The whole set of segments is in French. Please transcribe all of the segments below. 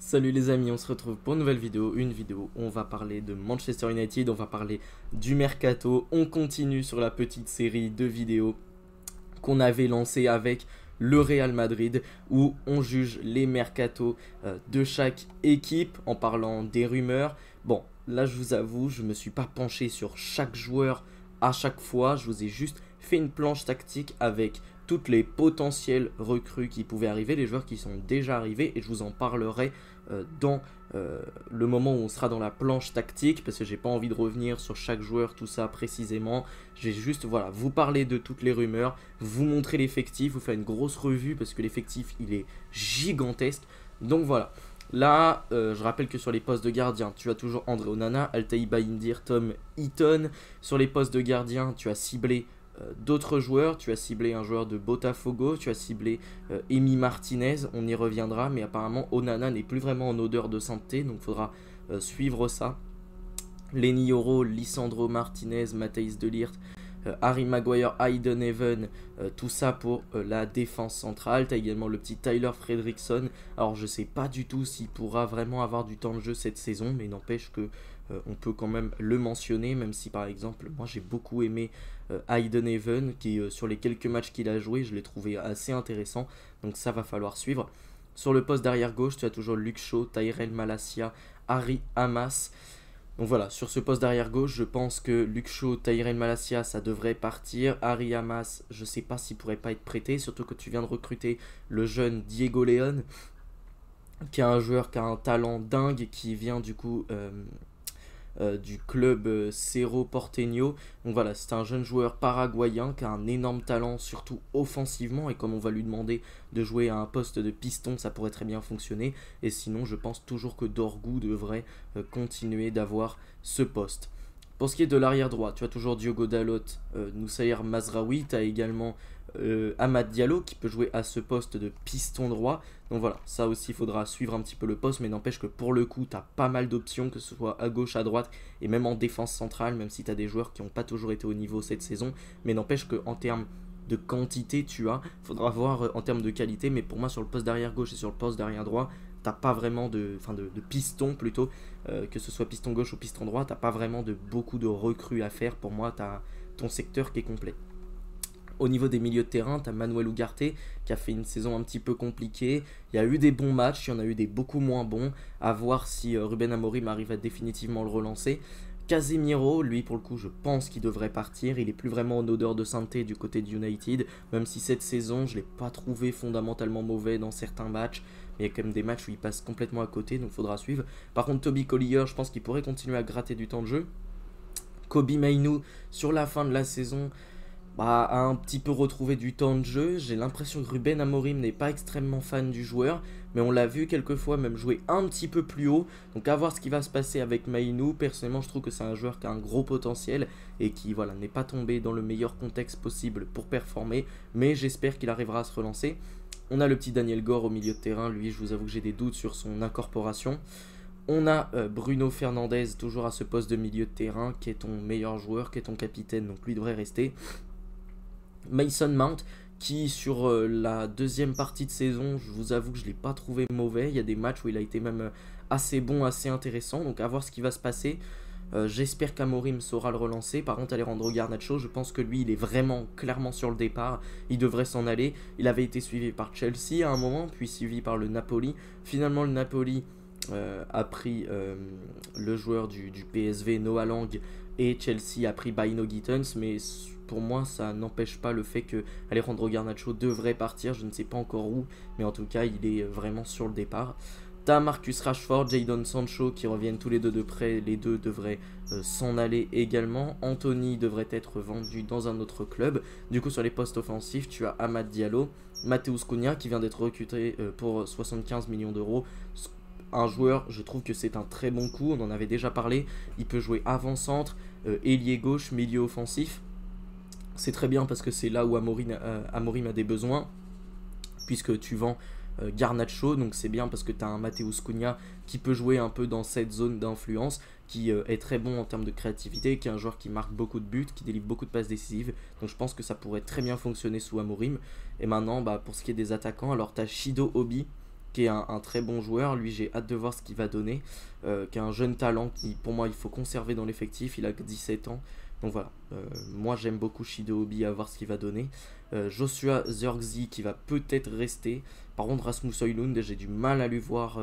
Salut les amis, on se retrouve pour une nouvelle vidéo, où on va parler de Manchester United, on va parler du Mercato, on continue sur la petite série de vidéos qu'on avait lancée avec le Real Madrid, où on juge les Mercatos de chaque équipe en parlant des rumeurs. Bon, là je vous avoue, je ne me suis pas penché sur chaque joueur à chaque fois, je vous ai juste fait une planche tactique avec toutes les potentielles recrues qui pouvaient arriver, les joueurs qui sont déjà arrivés, et je vous en parlerai dans le moment où on sera dans la planche tactique, parce que j'ai pas envie de revenir sur chaque joueur, tout ça précisément. J'ai juste, voilà, vous parler de toutes les rumeurs, vous montrer l'effectif, vous faire une grosse revue, parce que l'effectif, il est gigantesque. Donc voilà. Là, je rappelle que sur les postes de gardien, tu as toujours André Onana, Altaï Bayindir, Tom Heaton. Sur les postes de gardien, tu as ciblé d'autres joueurs, tu as ciblé un joueur de Botafogo, tu as ciblé Emi Martinez, on y reviendra, mais apparemment Onana n'est plus vraiment en odeur de sainteté, donc il faudra suivre ça. Lenny Yoro, Lisandro Martinez, Matthijs de Ligt, Harry Maguire, Hayden Even, tout ça pour la défense centrale. Tu as également le petit Tyler Fredrickson. Alors je sais pas du tout s'il pourra vraiment avoir du temps de jeu cette saison, mais n'empêche que on peut quand même le mentionner, même si par exemple moi j'ai beaucoup aimé Hayden Even, qui sur les quelques matchs qu'il a joué, je l'ai trouvé assez intéressant, donc ça va falloir suivre. Sur le poste d'arrière gauche, tu as toujours Luke Shaw, Tyrell Malacia, Harry Hamas. Donc voilà, sur ce poste d'arrière gauche, je pense que Luke Shaw, Tyrell Malacia, ça devrait partir. Harry Hamas, je sais pas s'il pourrait pas être prêté, surtout que tu viens de recruter le jeune Diego León, qui est un joueur qui a un talent dingue, qui vient du coup du club Cerro Porteño. Donc voilà, c'est un jeune joueur paraguayen qui a un énorme talent, surtout offensivement, et comme on va lui demander de jouer à un poste de piston, ça pourrait très bien fonctionner. Et sinon, je pense toujours que Dorgu devrait continuer d'avoir ce poste. Pour ce qui est de l'arrière droit, tu as toujours Diogo Dalot, Noussair Mazraoui, tu as également Amad Diallo qui peut jouer à ce poste de piston droit. Donc voilà, ça aussi il faudra suivre un petit peu le poste, mais n'empêche que pour le coup, tu as pas mal d'options, que ce soit à gauche, à droite, et même en défense centrale, même si tu as des joueurs qui n'ont pas toujours été au niveau cette saison. Mais n'empêche qu'en termes de quantité, faudra voir en termes de qualité, mais pour moi sur le poste d'arrière gauche et sur le poste d'arrière droit, t'as pas vraiment de piston plutôt, que ce soit piston gauche ou piston droit, t'as pas vraiment de beaucoup de recrues à faire. Pour moi, t'as ton secteur qui est complet. Au niveau des milieux de terrain, tu as Manuel Ugarte qui a fait une saison un petit peu compliquée. Il y a eu des bons matchs, il y en a eu des beaucoup moins bons. À voir si Ruben Amorim arrive à définitivement le relancer. Casemiro, lui pour le coup, je pense qu'il devrait partir. Il est plus vraiment en odeur de sainteté du côté de United. Même si cette saison, je ne l'ai pas trouvé fondamentalement mauvais dans certains matchs. Mais il y a quand même des matchs où il passe complètement à côté, donc il faudra suivre. Par contre, Toby Collier, je pense qu'il pourrait continuer à gratter du temps de jeu. Kobe Mainoo, sur la fin de la saison, a un petit peu retrouvé du temps de jeu. J'ai l'impression que Ruben Amorim n'est pas extrêmement fan du joueur, mais on l'a vu quelquefois même jouer un petit peu plus haut. Donc à voir ce qui va se passer avec Mainoo. Personnellement, je trouve que c'est un joueur qui a un gros potentiel et qui voilà, n'est pas tombé dans le meilleur contexte possible pour performer, mais j'espère qu'il arrivera à se relancer. On a le petit Daniel Gore au milieu de terrain. Lui, je vous avoue que j'ai des doutes sur son incorporation. On a Bruno Fernandes toujours à ce poste de milieu de terrain, qui est ton meilleur joueur, qui est ton capitaine, donc lui devrait rester. Mason Mount qui sur la deuxième partie de saison, je vous avoue que je ne l'ai pas trouvé mauvais. Il y a des matchs où il a été même assez bon, assez intéressant, donc à voir ce qui va se passer. J'espère qu'Amorim saura le relancer. Par contre, Alejandro Garnacho, je pense que lui il est vraiment clairement sur le départ, il devrait s'en aller. Il avait été suivi par Chelsea à un moment, puis suivi par le Napoli. Finalement le Napoli a pris le joueur du PSV, Noah Lang, et Chelsea a pris Baino Gittens, mais pour moi ça n'empêche pas le fait que Alejandro Garnacho devrait partir. Je ne sais pas encore où, mais en tout cas il est vraiment sur le départ. T'as Marcus Rashford, Jadon Sancho qui reviennent tous les deux de près, les deux devraient s'en aller également. Anthony devrait être vendu dans un autre club. Du coup sur les postes offensifs, tu as Amad Diallo, Matheus Cunha qui vient d'être recruté pour 75 millions d'euros. Un joueur, je trouve que c'est un très bon coup, on en avait déjà parlé. Il peut jouer avant-centre, ailier gauche, milieu offensif. C'est très bien parce que c'est là où Amorim a des besoins, puisque tu vends Garnacho, donc c'est bien parce que tu as un Matheus Cunha qui peut jouer un peu dans cette zone d'influence, qui est très bon en termes de créativité, qui est un joueur qui marque beaucoup de buts, qui délivre beaucoup de passes décisives, donc je pense que ça pourrait très bien fonctionner sous Amorim. Et maintenant, pour ce qui est des attaquants, alors tu as Shido Obi, qui est un très bon joueur. Lui, j'ai hâte de voir ce qu'il va donner. Qui est un jeune talent qui, pour moi, il faut conserver dans l'effectif. Il a que 17 ans. Donc voilà, moi j'aime beaucoup Shido Obi, à voir ce qu'il va donner. Joshua Zirkzee qui va peut-être rester. Par contre, Rasmus Højlund, j'ai du mal à lui voir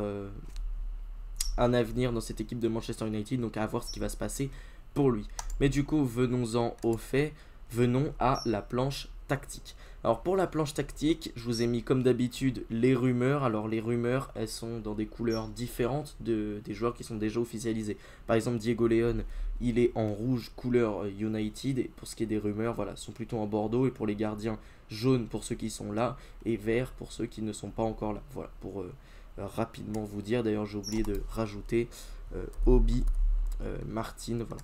un avenir dans cette équipe de Manchester United. Donc à voir ce qui va se passer pour lui. Mais du coup, venons-en au fait. Venons à la planche tactique. Alors pour la planche tactique, je vous ai mis comme d'habitude les rumeurs. Alors les rumeurs, elles sont dans des couleurs différentes des joueurs qui sont déjà officialisés. Par exemple, Diego León, il est en rouge couleur United. Et pour ce qui est des rumeurs, voilà, sont plutôt en bordeaux. Et pour les gardiens, jaune pour ceux qui sont là et vert pour ceux qui ne sont pas encore là. Voilà, pour rapidement vous dire. D'ailleurs, j'ai oublié de rajouter Obi Martin, voilà.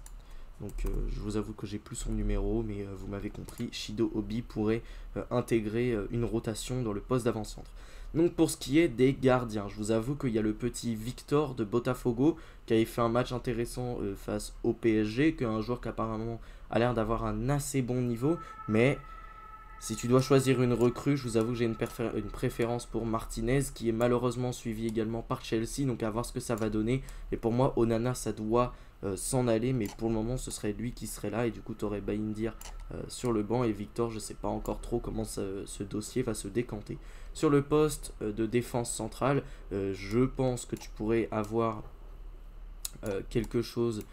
Donc je vous avoue que j'ai plus son numéro, mais vous m'avez compris, Shido Obi pourrait intégrer une rotation dans le poste d'avant-centre. Donc pour ce qui est des gardiens, je vous avoue qu'il y a le petit Victor de Botafogo qui avait fait un match intéressant face au PSG, qu'un joueur qui apparemment a l'air d'avoir un assez bon niveau, mais si tu dois choisir une recrue, je vous avoue que j'ai une préférence pour Martinez, qui est malheureusement suivi également par Chelsea, donc à voir ce que ça va donner. Et pour moi, Onana, ça doit s'en aller, mais pour le moment, ce serait lui qui serait là, et du coup, tu aurais Bayindir sur le banc, et Victor, je ne sais pas encore trop comment ce dossier va se décanter. Sur le poste de défense centrale, je pense que tu pourrais avoir quelque chose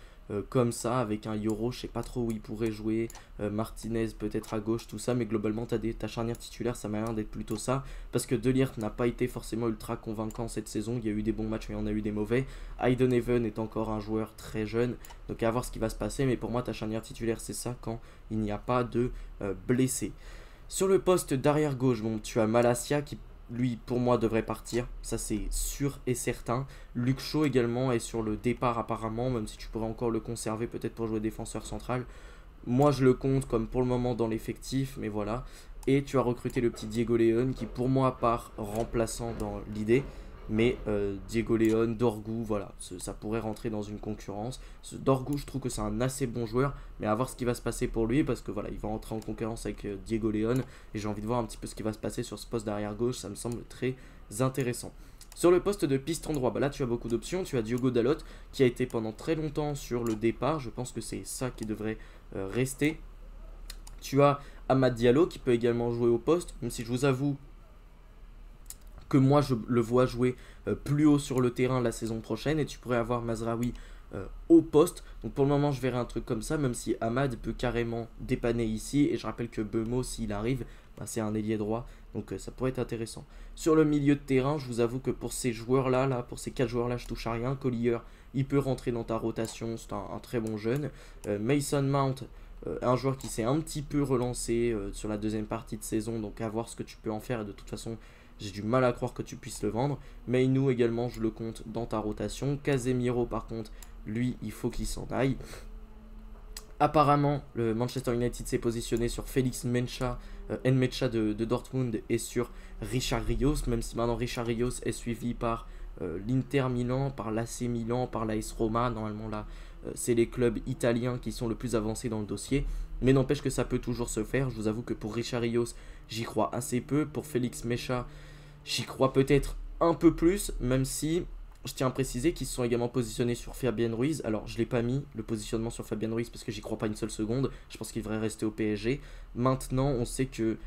comme ça, avec un Yoro, je sais pas trop où il pourrait jouer, Martinez peut-être à gauche, tout ça, mais globalement ta charnière titulaire, ça m'a l'air d'être plutôt ça, parce que De Ligt n'a pas été forcément ultra convaincant cette saison, il y a eu des bons matchs mais il y en a eu des mauvais. Hayden Even est encore un joueur très jeune, donc à voir ce qui va se passer, mais pour moi ta charnière titulaire c'est ça quand il n'y a pas de blessés. Sur le poste d'arrière gauche, bon, tu as Malacia qui lui, pour moi, devrait partir. Ça, c'est sûr et certain. Luke Shaw également est sur le départ apparemment, même si tu pourrais encore le conserver peut-être pour jouer défenseur central. Moi, je le compte comme pour le moment dans l'effectif, mais voilà. Et tu as recruté le petit Diego León qui, pour moi, part remplaçant dans l'idée. Mais Diego León, Dorgu, voilà, ça pourrait rentrer dans une concurrence. Dorgu, je trouve que c'est un assez bon joueur, mais à voir ce qui va se passer pour lui, parce que voilà, il va rentrer en concurrence avec Diego León, et j'ai envie de voir un petit peu ce qui va se passer sur ce poste d'arrière gauche, ça me semble très intéressant. Sur le poste de piston droit, bah là tu as beaucoup d'options, tu as Diogo Dalot, qui a été pendant très longtemps sur le départ, je pense que c'est ça qui devrait rester. Tu as Amad Diallo, qui peut également jouer au poste, même si je vous avoue que moi je le vois jouer plus haut sur le terrain la saison prochaine, et tu pourrais avoir Mazraoui au poste. Donc pour le moment je verrai un truc comme ça, même si Amad peut carrément dépanner ici, et je rappelle que Bemo, s'il arrive, bah, c'est un ailier droit, donc ça pourrait être intéressant. Sur le milieu de terrain, je vous avoue que pour ces joueurs là, pour ces 4 joueurs là, je touche à rien. Collier, il peut rentrer dans ta rotation, c'est un très bon jeune. Mason Mount, un joueur qui s'est un petit peu relancé sur la deuxième partie de saison, donc à voir ce que tu peux en faire, et de toute façon j'ai du mal à croire que tu puisses le vendre. Mainu également, je le compte dans ta rotation. Casemiro par contre, lui, il faut qu'il s'en aille. Apparemment, le Manchester United s'est positionné sur Félix Nmecha de Dortmund et sur Richard Rios, même si maintenant Richard Rios est suivi par l'Inter Milan, par l'AC Milan, par l'AS Roma. Normalement là, c'est les clubs italiens qui sont le plus avancés dans le dossier. Mais n'empêche que ça peut toujours se faire. Je vous avoue que pour Richard Rios, j'y crois assez peu. Pour Félix Nmecha, j'y crois peut-être un peu plus, même si je tiens à préciser qu'ils se sont également positionnés sur Fabien Ruiz. Alors, je ne l'ai pas mis, le positionnement sur Fabien Ruiz, parce que j'y crois pas une seule seconde. Je pense qu'il devrait rester au PSG. Maintenant, on sait que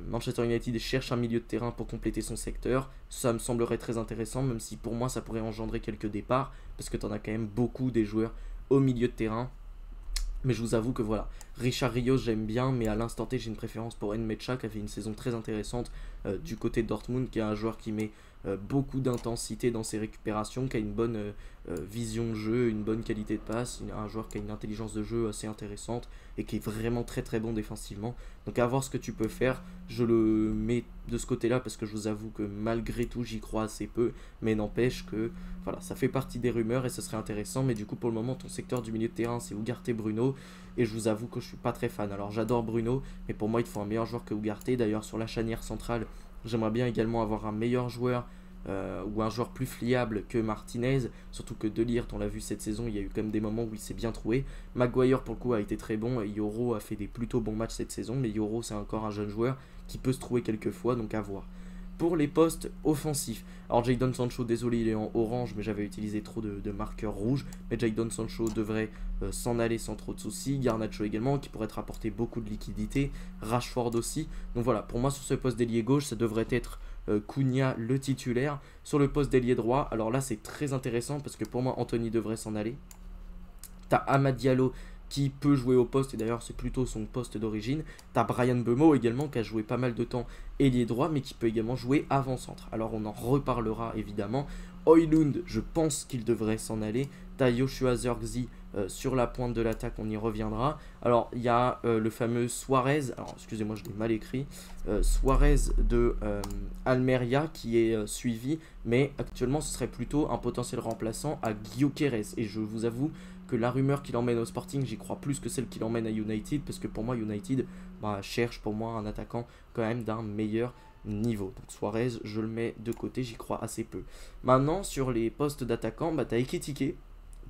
Manchester United cherche un milieu de terrain pour compléter son secteur. Ça me semblerait très intéressant, même si pour moi, ça pourrait engendrer quelques départs, parce que tu en as quand même beaucoup des joueurs au milieu de terrain. Mais je vous avoue que voilà, Richard Rios j'aime bien, mais à l'instant T j'ai une préférence pour Nmecha qui a fait une saison très intéressante du côté de Dortmund, qui est un joueur qui met beaucoup d'intensité dans ses récupérations, qui a une bonne vision de jeu, une bonne qualité de passe, un joueur qui a une intelligence de jeu assez intéressante et qui est vraiment très très bon défensivement. Donc à voir ce que tu peux faire, je le mets de ce côté là parce que je vous avoue que malgré tout j'y crois assez peu, mais n'empêche que voilà, ça fait partie des rumeurs et ce serait intéressant. Mais du coup pour le moment ton secteur du milieu de terrain c'est Ugarte Bruno, et je vous avoue que je suis pas très fan. Alors j'adore Bruno, mais pour moi il faut un meilleur joueur que Ugarte. D'ailleurs sur la charnière centrale, j'aimerais bien également avoir un meilleur joueur ou un joueur plus fiable que Martinez, surtout que De Ligt, on l'a vu cette saison, il y a eu quand même des moments où il s'est bien trouvé. Maguire pour le coup a été très bon, et Yoro a fait des plutôt bons matchs cette saison, mais Yoro c'est encore un jeune joueur qui peut se trouver quelques fois, donc à voir. pour les postes offensifs. Alors Jadon Sancho, désolé il est en orange, mais j'avais utilisé trop de marqueurs rouges, mais Jadon Sancho devrait s'en aller sans trop de soucis. Garnacho également, qui pourrait te rapporter beaucoup de liquidité. Rashford aussi. Donc voilà, pour moi sur ce poste d'ailier gauche, ça devrait être Cunha le titulaire. Sur le poste d'ailier droit, alors là c'est très intéressant parce que pour moi Anthony devrait s'en aller. T'as Amad Diallo qui peut jouer au poste, et d'ailleurs c'est plutôt son poste d'origine. T'as Bryan Mbeumo également qui a joué pas mal de temps ailier droit, mais qui peut également jouer avant-centre. Alors on en reparlera évidemment. Højlund, je pense qu'il devrait s'en aller. T'as Joshua Zirkzee sur la pointe de l'attaque, on y reviendra. Alors il y a le fameux Suarez, alors excusez-moi je l'ai mal écrit, Suarez de Almeria qui est suivi, mais actuellement ce serait plutôt un potentiel remplaçant à Gyökeres. Et je vous avoue que la rumeur qu'il emmène au Sporting, j'y crois plus que celle qu'il emmène à United, parce que pour moi United cherche pour moi un attaquant quand même d'un meilleur niveau. Donc Suarez, je le mets de côté, j'y crois assez peu. Maintenant, sur les postes d'attaquant, t'as Ekitike,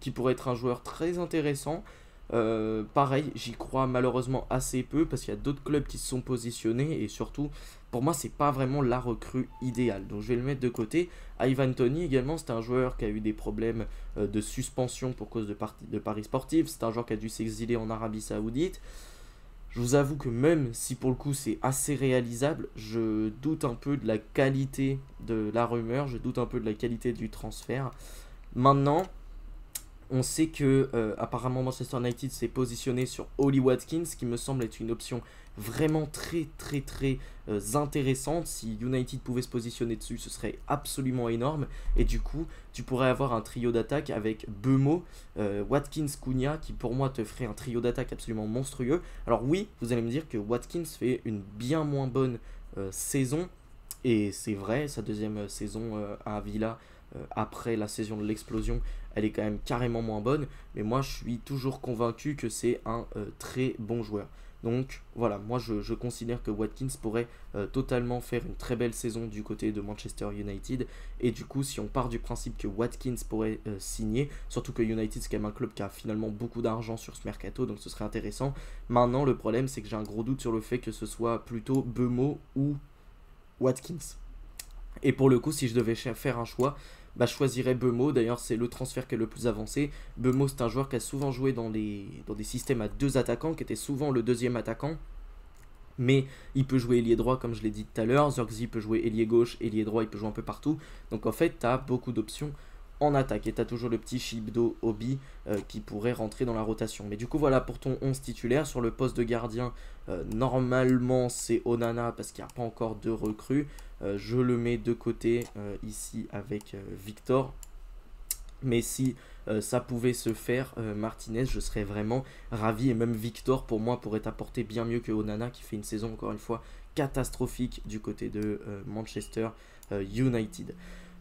qui pourrait être un joueur très intéressant. Pareil, j'y crois malheureusement assez peu, parce qu'il y a d'autres clubs qui se sont positionnés, et surtout, pour moi, c'est pas vraiment la recrue idéale. Donc je vais le mettre de côté. Ivan Toney également, c'est un joueur qui a eu des problèmes de suspension pour cause de paris sportifs. C'est un joueur qui a dû s'exiler en Arabie Saoudite. Je vous avoue que même si pour le coup c'est assez réalisable, je doute un peu de la qualité de la rumeur, je doute un peu de la qualité du transfert. Maintenant, on sait que apparemment Manchester United s'est positionné sur Ollie Watkins, qui me semble être une option vraiment très intéressante. Si United pouvait se positionner dessus, ce serait absolument énorme. Et du coup, tu pourrais avoir un trio d'attaque avec Mbeumo, Watkins, Cunha, qui pour moi te ferait un trio d'attaque absolument monstrueux. Alors oui, vous allez me dire que Watkins fait une bien moins bonne saison, et c'est vrai, sa deuxième saison à Villa, après la saison de l'explosion, elle est quand même carrément moins bonne, mais moi je suis toujours convaincu que c'est un très bon joueur. Donc voilà, moi je considère que Watkins pourrait totalement faire une très belle saison du côté de Manchester United, et du coup si on part du principe que Watkins pourrait signer, surtout que United c'est quand même un club qui a finalement beaucoup d'argent sur ce mercato, donc ce serait intéressant. Maintenant le problème c'est que j'ai un gros doute sur le fait que ce soit plutôt Mbeumo ou Watkins. Et pour le coup, si je devais faire un choix, je choisirais Mbeumo. D'ailleurs, c'est le transfert qui est le plus avancé. Mbeumo, c'est un joueur qui a souvent joué dans des systèmes à deux attaquants, qui était souvent le deuxième attaquant. Mais il peut jouer ailier droit, comme je l'ai dit tout à l'heure. Zirkzee peut jouer ailier gauche, ailier droit, il peut jouer un peu partout. Donc en fait, tu as beaucoup d'options en attaque. Et tu as toujours le petit Chibdo Obi qui pourrait rentrer dans la rotation. Mais du coup, voilà pour ton 11 titulaire. Sur le poste de gardien, normalement, c'est Onana parce qu'il n'y a pas encore de recrue. Je le mets de côté ici avec Victor. Mais si ça pouvait se faire, Martinez, je serais vraiment ravi. Et même Victor, pour moi, pourrait apporter bien mieux que Onana, qui fait une saison, encore une fois, catastrophique du côté de Manchester United.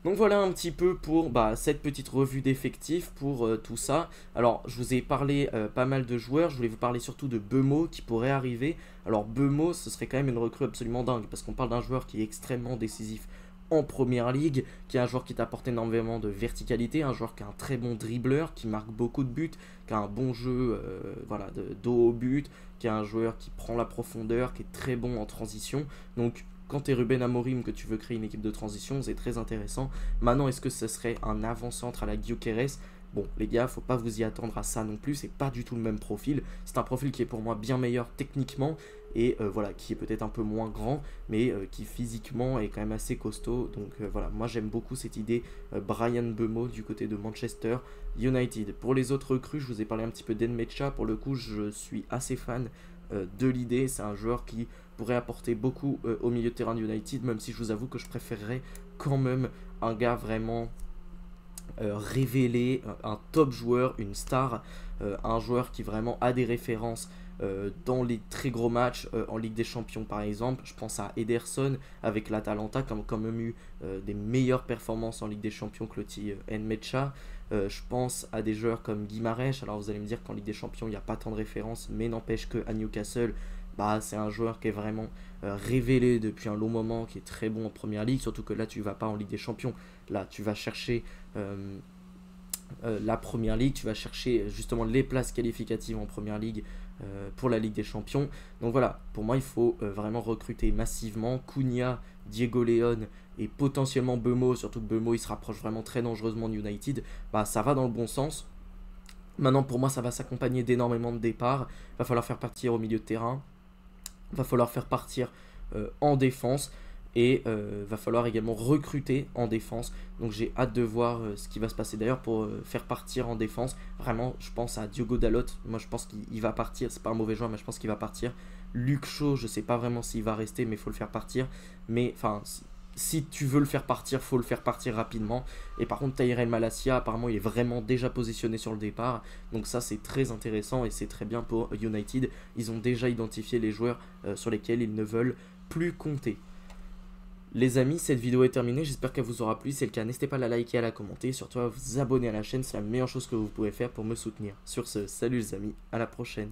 Donc voilà un petit peu pour cette petite revue d'effectifs, pour tout ça. Alors je vous ai parlé pas mal de joueurs, je voulais vous parler surtout de Mbeumo qui pourrait arriver. Alors Mbeumo, ce serait quand même une recrue absolument dingue, parce qu'on parle d'un joueur qui est extrêmement décisif en première ligue, qui est un joueur qui t'apporte énormément de verticalité, un joueur qui est un très bon dribbleur, qui marque beaucoup de buts, qui a un bon jeu de dos au but, qui est un joueur qui prend la profondeur, qui est très bon en transition. Donc quand tu es Ruben Amorim, que tu veux créer une équipe de transition, c'est très intéressant. Maintenant, est-ce que ce serait un avant-centre à la Gyökeres? Bon, les gars, faut pas vous y attendre à ça non plus, c'est pas du tout le même profil. C'est un profil qui est pour moi bien meilleur techniquement, et qui est peut-être un peu moins grand, mais qui physiquement est quand même assez costaud. Donc voilà, moi j'aime beaucoup cette idée Bryan Mbeumo du côté de Manchester United. Pour les autres recrues, je vous ai parlé un petit peu d'Nmecha. Pour le coup, je suis assez fan de l'idée. C'est un joueur qui pourrait apporter beaucoup au milieu de terrain de United, même si je vous avoue que je préférerais quand même un gars vraiment révélé, un top joueur, une star, un joueur qui vraiment a des références dans les très gros matchs en Ligue des Champions par exemple. Je pense à Ederson avec l'Atalanta qui a quand même eu des meilleures performances en Ligue des Champions que le petit Nmecha. Je pense à des joueurs comme Guimarães. Alors vous allez me dire qu'en Ligue des Champions il n'y a pas tant de références, mais n'empêche qu'à Newcastle, c'est un joueur qui est vraiment révélé depuis un long moment, qui est très bon en première ligue, surtout que là tu vas pas en Ligue des Champions, là tu vas chercher la première ligue, tu vas chercher justement les places qualificatives en première ligue pour la Ligue des Champions. Donc voilà, pour moi il faut vraiment recruter massivement. Cunha, Diego León et potentiellement Bemo, surtout que Bemo il se rapproche vraiment très dangereusement de United, bah ça va dans le bon sens. Maintenant pour moi ça va s'accompagner d'énormément de départs, va falloir faire partir au milieu de terrain, va falloir faire partir en défense et va falloir également recruter en défense. Donc j'ai hâte de voir ce qui va se passer. D'ailleurs pour faire partir en défense, vraiment je pense à Diogo Dalot, moi je pense qu'il va partir, c'est pas un mauvais joueur mais je pense qu'il va partir. Luke Shaw, je sais pas vraiment s'il va rester mais il faut le faire partir. Mais enfin si tu veux le faire partir, faut le faire partir rapidement. Et par contre Tyrell Malacia, apparemment il est vraiment déjà positionné sur le départ. Donc ça c'est très intéressant et c'est très bien pour United. Ils ont déjà identifié les joueurs sur lesquels ils ne veulent plus compter. Les amis, cette vidéo est terminée, j'espère qu'elle vous aura plu. Si c'est le cas, n'hésitez pas à la liker, à la commenter, et surtout à vous abonner à la chaîne, c'est la meilleure chose que vous pouvez faire pour me soutenir. Sur ce, salut les amis, à la prochaine.